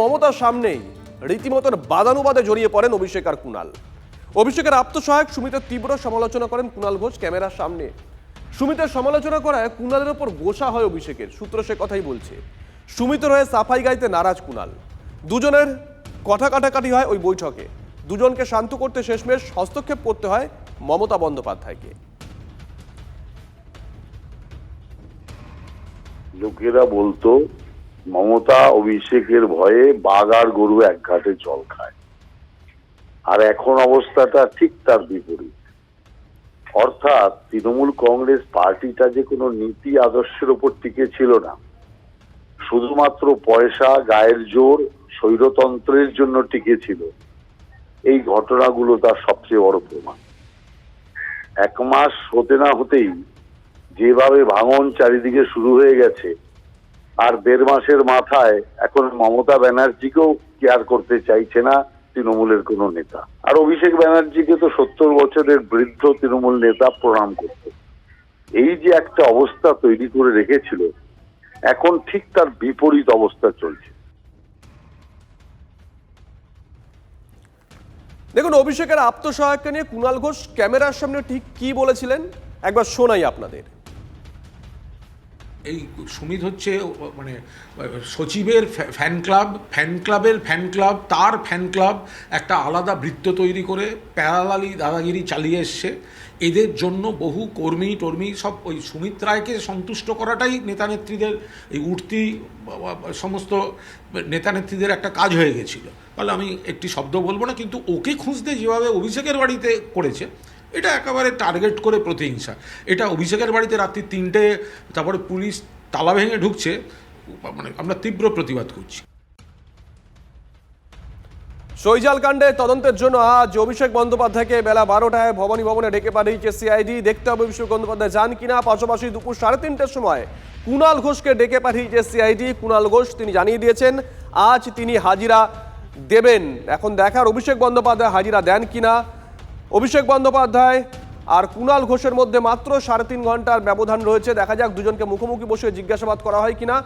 মমতার সামনেই রীতিমতন বাদানুবাদে জড়িয়ে পড়েন অভিষেক আর কুণাল। অভিষেকের আপ্তসহায়ক সুমিতের তীব্র সমালোচনা করেন কুণাল ঘোষ ক্যামেরার সামনে। সুমিতের সমালোচনা করায় কুণালের ওপর গোসা হয় অভিষেকের, সূত্র সে কথাই বলছে। সুমিতের হয়ে সাফাই গাইতে নারাজ কুণাল। দুজনের কথা কাটাকাটি হয় ওই বৈঠকে। দুজনকে শান্ত করতে শেষমেশ হস্তক্ষেপ করতে হয় মমতা বন্দ্যোপাধ্যায়কে। লোকেরা বলতো মমতা অভিষেকের ভয়ে বাঘ আর গরু এক ঘাটে জল খায়, আর এখন অবস্থাটা ঠিক তার বিপরীত। অর্থাৎ তৃণমূল কংগ্রেস পার্টিটা যে কোনো নীতি আদর্শের উপর টিকে ছিল না, শুধুমাত্র পয়সা, গায়ের জোর, স্বৈরতন্ত্রের জন্য টিকে ছিল, এই ঘটনাগুলো তার সবচেয়ে বড় প্রমাণ। এক মাস হতে না হতেই যেভাবে ভাঙন চারিদিকে শুরু হয়ে গেছে, আর 1.5 মাসের মাথায় এখন মমতা ব্যানার্জিকেও কেয়ার করতে চাইছে না তৃণমূলের কোনো নেতা। আর অভিষেক ব্যানার্জিকে তো 70 বছরের বৃদ্ধ তৃণমূল নেতা প্রণাম করত। এই যে একটা অবস্থা তৈরি করে রেখেছিল, এখন ঠিক তার বিপরীত অবস্থা চলছে। দেখুন, অভিষেকের আপ্তসহায়ককে নিয়ে কুণাল ঘোষ ক্যামেরার সামনে ঠিক কি বলেছিলেন একবার শোনাই আপনাদের। এই সুমিত হচ্ছে মানে সচিবের ফ্যান ক্লাবের ফ্যান ক্লাব, তার ফ্যান ক্লাব একটা আলাদা বৃত্ত তৈরি করে প্যারালালি দাদাগিরি চালিয়ে এসছে। এদের জন্য বহু কর্মী সব ওই সুমিত রায়কে সন্তুষ্ট করাটাই নেতানেত্রীদের, এই উঠতি সমস্ত নেতানেত্রীদের একটা কাজ হয়ে গেছিল। তাহলে আমি একটি শব্দ বলবো না, কিন্তু ওকে খুঁজতে যেভাবে অভিষেকের বাড়িতে করেছে, এটা একেবারে টার্গেট করে প্রতিহিংসা। এটা অভিষেকের বাড়িতে রাত্রি 3টে, তারপরে পুলিশ তালা ভেঙে ঢুকছে, মানে আমরা তীব্র প্রতিবাদ করছি। শৈজাল কাণ্ডে তদন্তের জন্য আজ অভিষেক বন্দ্যোপাধ্যায়কে বেলা 12টায় ভবানী ভবনে ডেকে পাঠিয়েছে সিআইডি। দেখতে হবে অভিষেক বন্দ্যোপাধ্যায় যান কিনা। পাশাপাশি দুপুর 3:30টার সময় কুণাল ঘোষকে ডেকে পাঠিয়েছে সিআইডি। কুণাল ঘোষ তিনি জানিয়ে দিয়েছেন আজ তিনি হাজিরা দেবেন। এখন দেখার অভিষেক বন্দ্যোপাধ্যায় হাজিরা দেন কিনা। অভিষেক বন্দ্যোপাধ্যায় আর কুণাল ঘোষের মধ্যে মাত্র 3.5 ঘন্টার ব্যবধান রয়েছে। দেখা যাক দুজনকে মুখোমুখি বসে জিজ্ঞাসাবাদ করা হয় কিনা।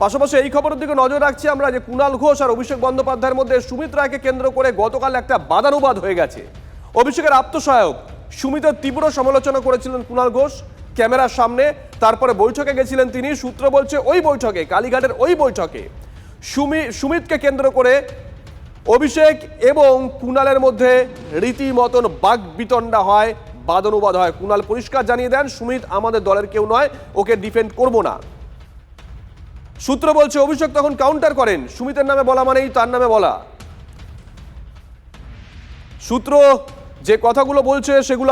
পাশাপাশি এই খবরের দিকে নজর রাখছি আমরা যে কুণাল ঘোষ আর অভিষেক বন্দ্যোপাধ্যায়ের মধ্যে সুমিত রায়কে কেন্দ্র করে গতকাল একটা বাদানুবাদ হয়ে গেছে। অভিষেকের আপ্তসহায়ক সুমিতের তীব্র সমালোচনা করেছিলেন কুণাল ঘোষ ক্যামেরার সামনে। তারপরে বৈঠকে গেছিলেন তিনি। সূত্র বলছে ওই বৈঠকে, কালীঘাটের ওই বৈঠকে সুমিতকে কেন্দ্র করে অভিষেক এবং কুণালের মধ্যে রীতিমতন বাকবিতণ্ডা হয়, বাদানুবাদ হয়। কুণাল পরিষ্কার জানিয়ে দেন সুমিত আমাদের দলের কেউ নয়, ওকে ডিফেন্ড করব না। সূত্র বলছে অভিষেক তখন কাউন্টার করেন, সুমিতের নামে বলা মানেই তার নামে বলা। সূত্র যে কথাগুলো বলছে সেগুলো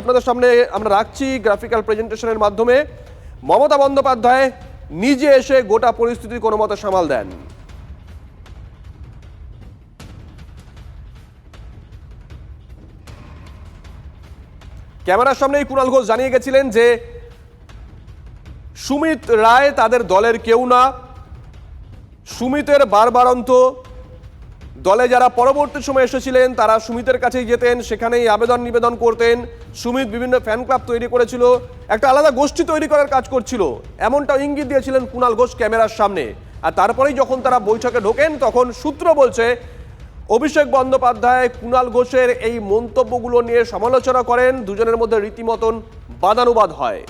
আপনাদের সামনে আমরা রাখছি গ্রাফিক্যাল প্রেজেন্টেশনের মাধ্যমে। মমতা বন্দ্যোপাধ্যায় নিজে এসে গোটা পরিস্থিতি কোনো মতে সামাল দেন। ক্যামেরার সামনেই কুণাল ঘোষ জানিয়ে গেছিলেন যে সুমিত রায় তাদের দলের কেউ না। সুমিতের বারবারন্ত দলে যারা পরবর্তী সময় এসেছিলেন তারা সুমিতের কাছেই যেতেন, সেখানেই আবেদন নিবেদন করতেন। সুমিত বিভিন্ন ফ্যান ক্লাব তৈরি করেছিল, একটা আলাদা গোষ্ঠী তৈরি করার কাজ করছিল, এমনটা ইঙ্গিত দিয়েছিলেন কুণাল ঘোষ ক্যামেরার সামনে। আর তারপরেই যখন তারা বৈঠকে ঢোকেন তখন সূত্র বলছে অভিষেক বন্দ্যোপাধ্যায় কুণাল ঘোষের এই মন্তব্যগুলো নিয়ে সমালোচনা করেন। দুজনের মধ্যে রীতিমতন বাদানুবাদ হয়।